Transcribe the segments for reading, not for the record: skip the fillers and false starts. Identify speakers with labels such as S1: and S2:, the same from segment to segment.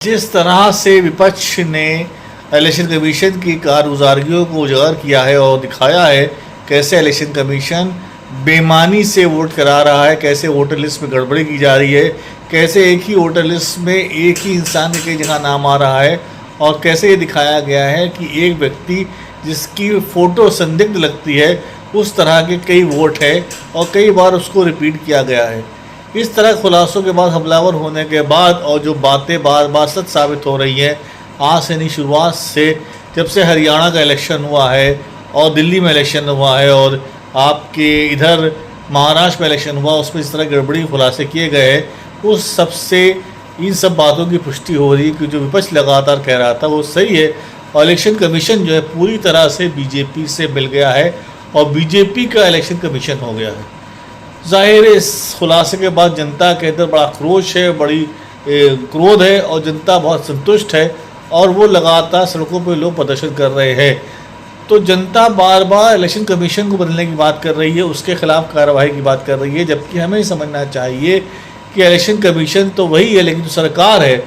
S1: जिस तरह से विपक्ष ने इलेक्शन कमीशन की कारगुजारियों को उजागर किया है और दिखाया है कैसे इलेक्शन कमीशन बेईमानी से वोट करा रहा है, कैसे वोटर लिस्ट में गड़बड़ी की जा रही है, कैसे एक ही वोटर लिस्ट में एक ही इंसान के कई जगह नाम आ रहा है, और कैसे ये दिखाया गया है कि एक व्यक्ति जिसकी फ़ोटो संदिग्ध लगती है उस तरह के कई वोट है और कई बार उसको रिपीट किया गया है। इस तरह खुलासों के बाद, हमलावर होने के बाद, और जो बातें बार बार सच साबित हो रही हैं आज से नहीं, शुरुआत से, जब से हरियाणा का इलेक्शन हुआ है और दिल्ली में इलेक्शन हुआ है और आपके इधर महाराष्ट्र में इलेक्शन हुआ, उसमें इस तरह गड़बड़ी खुलासे किए गए हैं, उस सब से इन सब बातों की पुष्टि हो रही है कि जो विपक्ष लगातार कह रहा था वो सही है। और इलेक्शन कमीशन जो है पूरी तरह से बीजेपी से मिल गया है और बीजेपी का इलेक्शन कमीशन हो गया है। जाहिर है इस खुलासे के बाद जनता के अंदर बड़ा क्रोश है, बड़ी क्रोध है और जनता बहुत संतुष्ट है और वो लगातार सड़कों पर लोग प्रदर्शन कर रहे हैं। तो जनता बार बार इलेक्शन कमीशन को बदलने की बात कर रही है, उसके खिलाफ कार्रवाई की बात कर रही है, जबकि हमें समझना चाहिए कि इलेक्शन कमीशन तो वही है, लेकिन जो सरकार है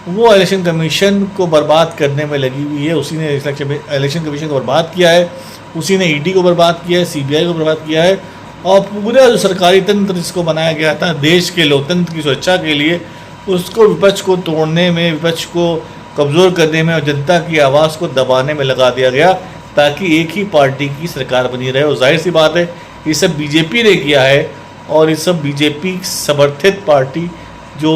S1: वो इलेक्शन कमीशन को बर्बाद करने में लगी हुई है। उसी ने इलेक्शन कमीशन को बर्बाद किया है, उसी ने ईडी को बर्बाद किया है, सीबीआई को बर्बाद किया है, और पूरा जो सरकारी तंत्र जिसको बनाया गया था देश के लोकतंत्र की सुरक्षा के लिए, उसको विपक्ष को तोड़ने में, विपक्ष को कमज़ोर करने में और जनता की आवाज़ को दबाने में लगा दिया गया ताकि एक ही पार्टी की सरकार बनी रहे। और जाहिर सी बात है ये सब बीजेपी ने किया है और ये सब बीजेपी समर्थित पार्टी जो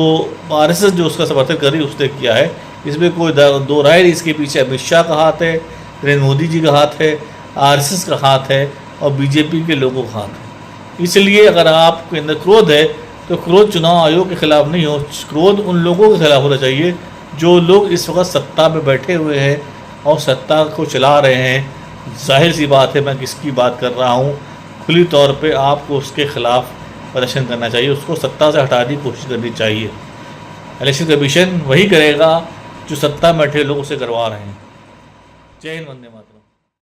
S1: आरएसएस जो उसका समर्थन कर रही है उसने किया है। इसमें कोई दो राय नहीं। इसके पीछे अमित शाह का हाथ है, नरेंद्र मोदी जी का हाथ है, आरएसएस का हाथ है और बीजेपी के लोगों का हाथ है। इसलिए अगर आपके अंदर क्रोध है तो क्रोध चुनाव आयोग के खिलाफ नहीं हो, क्रोध उन लोगों के खिलाफ होना चाहिए जो लोग इस वक्त सत्ता में बैठे हुए हैं और सत्ता को चला रहे हैं। जाहिर सी बात है मैं किसकी बात कर रहा हूँ, खुली तौर पे आपको उसके खिलाफ प्रदर्शन करना चाहिए, उसको सत्ता से हटाने की कोशिश करनी चाहिए। इलेक्शन कमीशन वही करेगा जो सत्ता में बैठे लोग उसे करवा रहे हैं। जय हिंद, वंदे मातरम।